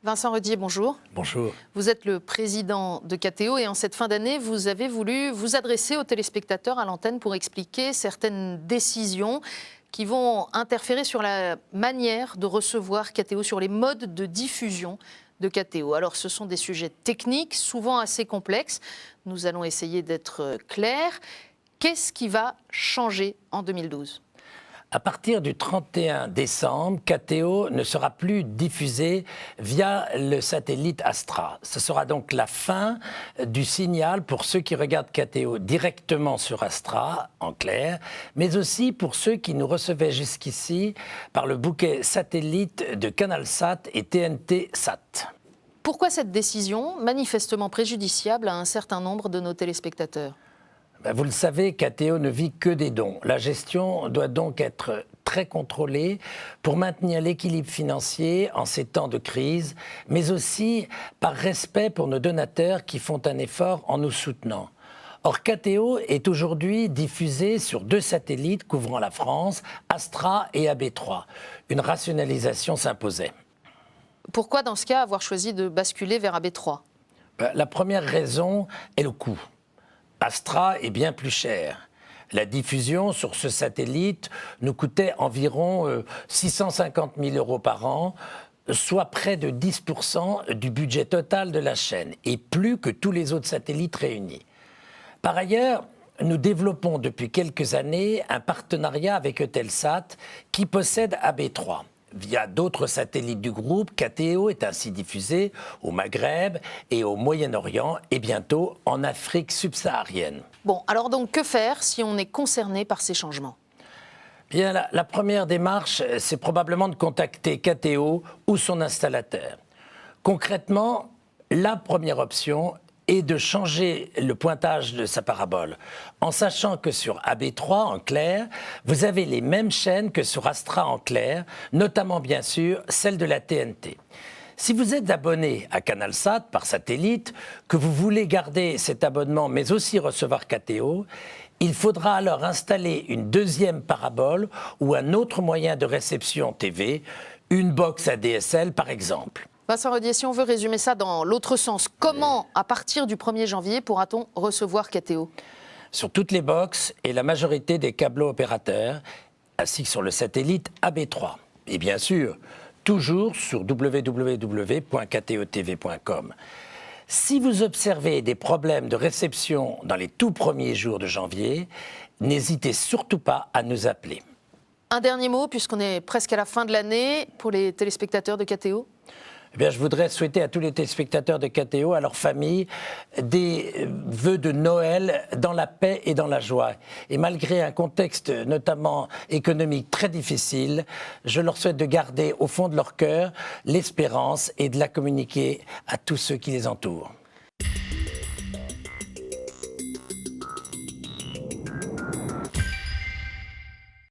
Vincent Redier, bonjour. Bonjour. Vous êtes le président de KTO et en cette fin d'année, vous avez voulu vous adresser aux téléspectateurs à l'antenne pour expliquer certaines décisions qui vont interférer sur la manière de recevoir KTO, sur les modes de diffusion de KTO. Alors, ce sont des sujets techniques, souvent assez complexes. Nous allons essayer d'être clairs. Qu'est-ce qui va changer en 2012 ? À partir du 31 décembre, KTO ne sera plus diffusé via le satellite Astra. Ce sera donc la fin du signal pour ceux qui regardent KTO directement sur Astra, en clair, mais aussi pour ceux qui nous recevaient jusqu'ici par le bouquet satellite de CanalSat et TNT Sat. Pourquoi cette décision, manifestement préjudiciable à un certain nombre de nos téléspectateurs ? Vous le savez, KTO ne vit que des dons. La gestion doit donc être très contrôlée pour maintenir l'équilibre financier en ces temps de crise, mais aussi par respect pour nos donateurs qui font un effort en nous soutenant. Or, KTO est aujourd'hui diffusé sur 2 satellites couvrant la France, Astra et AB3. Une rationalisation s'imposait. Pourquoi, dans ce cas, avoir choisi de basculer vers AB3 ? La première raison est le coût. Astra est bien plus cher. La diffusion sur ce satellite nous coûtait environ 650 000 € par an, soit près de 10% du budget total de la chaîne, et plus que tous les autres satellites réunis. Par ailleurs, nous développons depuis quelques années un partenariat avec Eutelsat qui possède AB3. Via d'autres satellites du groupe, KTO est ainsi diffusé au Maghreb et au Moyen-Orient et bientôt en Afrique subsaharienne. Bon, alors donc que faire si on est concerné par ces changements ? Bien, la première démarche, c'est probablement de contacter KTO ou son installateur. Concrètement, la première option est de changer le pointage de sa parabole, en sachant que sur AB3 en clair, vous avez les mêmes chaînes que sur Astra en clair, notamment bien sûr celle de la TNT. Si vous êtes abonné à CanalSat par satellite, que vous voulez garder cet abonnement mais aussi recevoir KTO, il faudra alors installer une deuxième parabole ou un autre moyen de réception TV, une box ADSL par exemple. Vincent Redier, si on veut résumer ça dans l'autre sens, comment, à partir du 1er janvier, pourra-t-on recevoir KTO ? Sur toutes les boxes et la majorité des câblos opérateurs, ainsi que sur le satellite AB3. Et bien sûr, toujours sur www.ktotv.com. Si vous observez des problèmes de réception dans les tout premiers jours de janvier, n'hésitez surtout pas à nous appeler. Un dernier mot, puisqu'on est presque à la fin de l'année, pour les téléspectateurs de KTO ? Eh bien, je voudrais souhaiter à tous les téléspectateurs de KTO, à leurs familles, des vœux de Noël dans la paix et dans la joie. Et malgré un contexte notamment économique très difficile, je leur souhaite de garder au fond de leur cœur l'espérance et de la communiquer à tous ceux qui les entourent.